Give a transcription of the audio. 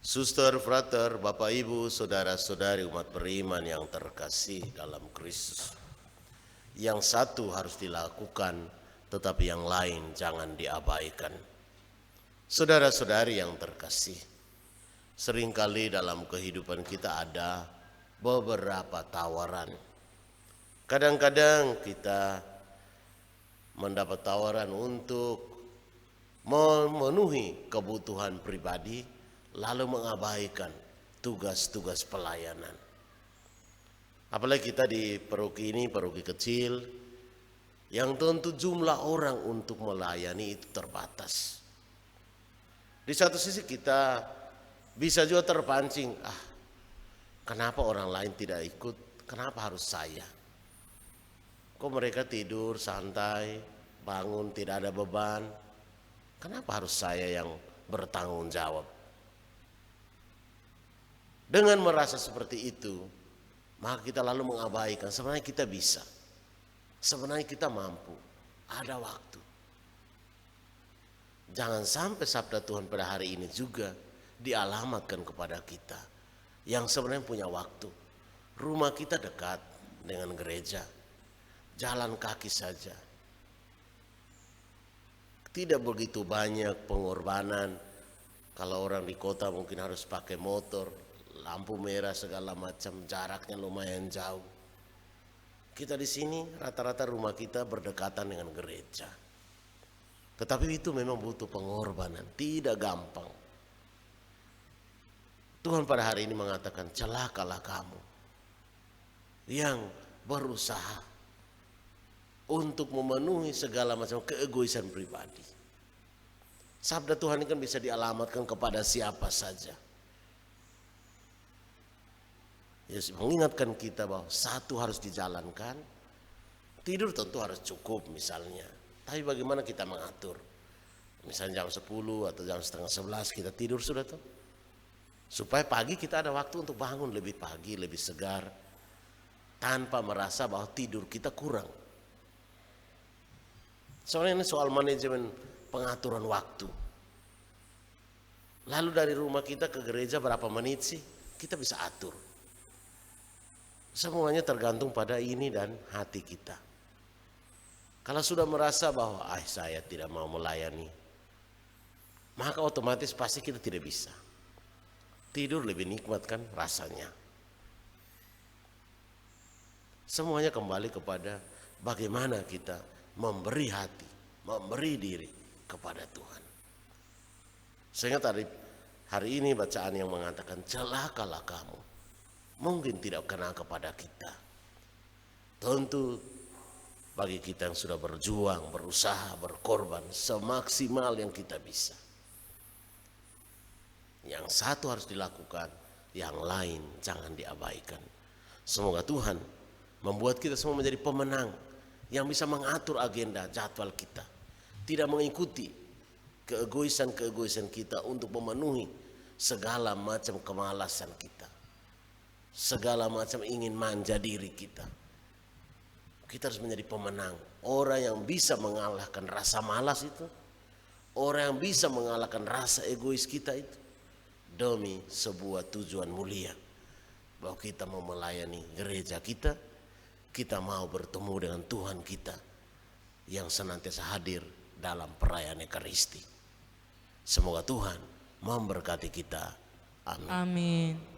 Suster, frater, Bapak Ibu, saudara-saudari umat beriman yang terkasih dalam Kristus. Yang satu harus dilakukan, tetapi yang lain jangan diabaikan. Saudara-saudari yang terkasih, seringkali dalam kehidupan kita ada beberapa tawaran. Kadang-kadang kita mendapat tawaran untuk memenuhi kebutuhan pribadi, lalu mengabaikan tugas-tugas pelayanan. Apalagi kita di paroki ini, paroki kecil, yang tentu jumlah orang untuk melayani itu terbatas. Di satu sisi kita bisa juga terpancing, kenapa orang lain tidak ikut, kenapa harus saya? Kok mereka tidur santai, bangun tidak ada beban, kenapa harus saya yang bertanggung jawab? Dengan merasa seperti itu, maka kita lalu mengabaikan sebenarnya kita bisa. Sebenarnya kita mampu, ada waktu. Jangan sampai sabda Tuhan pada hari ini juga dialamatkan kepada kita yang sebenarnya punya waktu. Rumah kita dekat dengan gereja, jalan kaki saja. Tidak begitu banyak pengorbanan. Kalau orang di kota mungkin harus pakai motor, lampu merah segala macam, jaraknya lumayan jauh. Kita di sini rata-rata rumah kita berdekatan dengan gereja. Tetapi itu memang butuh pengorbanan, tidak gampang. Tuhan pada hari ini mengatakan, celakalah kamu yang berusaha untuk memenuhi segala macam keegoisan pribadi. Sabda Tuhan ini kan bisa dialamatkan kepada siapa saja. Yesus mengingatkan kita bahwa satu harus dijalankan, tidur tentu harus cukup misalnya. Tapi bagaimana kita mengatur? Misalnya jam 10 atau jam setengah 11 kita tidur sudah tuh. Supaya pagi kita ada waktu untuk bangun lebih pagi, lebih segar. Tanpa merasa bahwa tidur kita kurang. Soalnya ini soal manajemen pengaturan waktu. Lalu dari rumah kita ke gereja berapa menit sih? Kita bisa atur. Semuanya tergantung pada ini dan hati kita. Kalau sudah merasa bahwa saya tidak mau melayani, maka otomatis pasti kita tidak bisa. Tidur lebih nikmat kan rasanya. Semuanya kembali kepada bagaimana kita memberi hati, memberi diri kepada Tuhan. Sehingga tadi hari ini bacaan yang mengatakan celakalah kamu, mungkin tidak kena kepada kita. Tentu bagi kita yang sudah berjuang, berusaha, berkorban semaksimal yang kita bisa. Yang satu harus dilakukan, yang lain jangan diabaikan. Semoga Tuhan membuat kita semua menjadi pemenang yang bisa mengatur agenda jadwal kita. Tidak mengikuti keegoisan-keegoisan kita untuk memenuhi segala macam kemalasan kita. Segala macam ingin manja diri kita. Kita harus menjadi pemenang. Orang yang bisa mengalahkan rasa malas itu, orang yang bisa mengalahkan rasa egois kita itu, demi sebuah tujuan mulia. Bahwa kita mau melayani gereja kita, kita mau bertemu dengan Tuhan kita yang senantiasa hadir dalam perayaan Ekaristi. Semoga Tuhan memberkati kita. Amin. Amin.